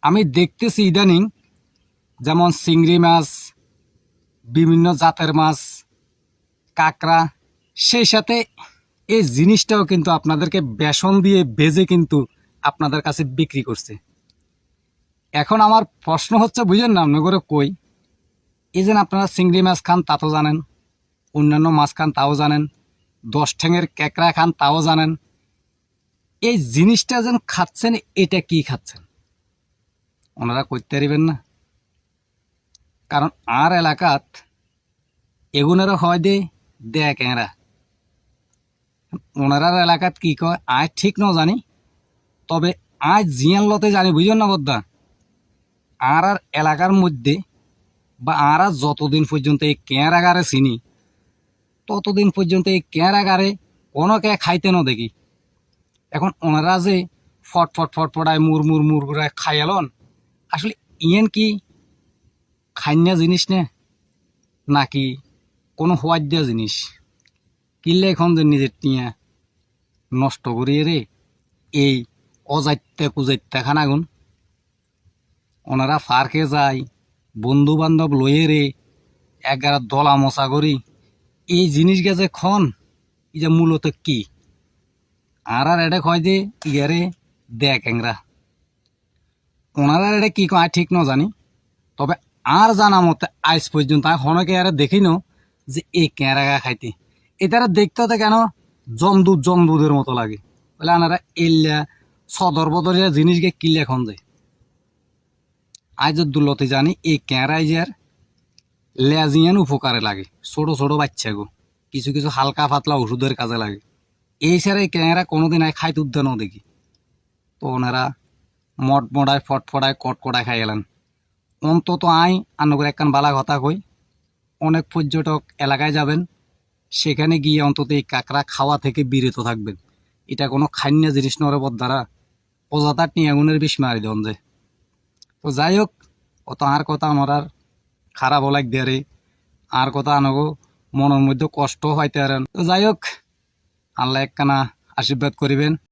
আমি দেখতেছি ইদানিং যেমন চিংড়ি মাছ, বিভিন্ন জাতের মাছ, কাঁকড়া, সেই সাথে এই জিনিসটাও কিন্তু আপনাদেরকে বেসন দিয়ে ভেজে কিন্তু আপনাদের কাছে বিক্রি করছে। এখন আমার প্রশ্ন হচ্ছে, বুঝেন না আপনি করে কই, এই যে আপনারা চিংড়ি মাছ খান তা তো জানেন, অন্যান্য মাছ খান তাও জানেন, 10 ঠ্যাঙের ক্যাকড়া খান তাও জানেন, এই জিনিসটা যেন খাচ্ছেন, এটা কি খাচ্ছেন ওনারা করতে পারিবেন না? কারণ আর এলাকাত এগুনেরও হয় দেখ এরা ওনারার এলাকাত কি কয় আয় ঠিক ন জানি, তবে আজ জিয়ান লতে জানি, বুঝলেন না বদ্দা, আর এলাকার মধ্যে বা আর যতদিন পর্যন্ত এই কেয়ারাগারে চিনি ততদিন পর্যন্ত এই কেয়ারাগারে কোনো কে খাইতে ন দেখি। এখন ওনারা যে ফটফটায় মুড়ায় খাইয়ালন, আসলে ইয়েন কি খাইনা জিনিস নে নাকি কোনো হোয়াইট দেওয়া জিনিস? কিনলে এখন যে নিজের টিয়া নষ্ট করিয়ে রে এই অজাইত্যা কুজাইত্যা খানাগুন ওনারা পার্কে যায়, বন্ধু বান্ধব লইয়ে রে 11 দলা মশা করি এই জিনিস গেছে খন, এই যে মূলত কি আর এটা কয় যে ইয়ারে দেখ এংরা, ওনারা এটা কি কয় ঠিক ন জানি, তবে আর জানা মতে আজ পর্যন্ত হনকে আর দেখিন যে এই ক্যারাগা খাইতে এটারা দেখতে তো কেন জমদুদের মতো লাগে, বলে আনারা এল্লা সদর বদলিয়া জিনিসকে কিলে এখন যায়। আজ দুলতে জানি এই ক্যারাইজার লেজিয়ান উপকারে লাগে, ছোট ছোট বাচ্চা গো, কিছু কিছু হালকা পাতলা ওষুধের কাজে লাগে। এই সারে ক্যারা কোনোদিন আয় খাইতে উদ্যান দেখি, তো ওনারা মটমড়ায় ফটফটায় কটকটায় খাই গেলেন। অন্তত আই আন্নগর একখান বালা কথা কই, অনেক পর্যটক এলাকায় যাবেন, সেখানে গিয়ে অন্তত এই কাঁকড়া খাওয়া থেকে বিরত থাকবেন। এটা কোনো খান্যা জিনিস নরে বদ্ধারা অজাতার নিয়াগুনের বিষ মারি দেন যায়। তো যাই হোক, অত আর কথা আমার আর খারাপ লাগ দেয়ারে, আর কথা আনগো মনের মধ্যে কষ্ট হইতে পারেন। তো যাই হোক, আল্লাহ একখানা আশীর্বাদ করিবেন।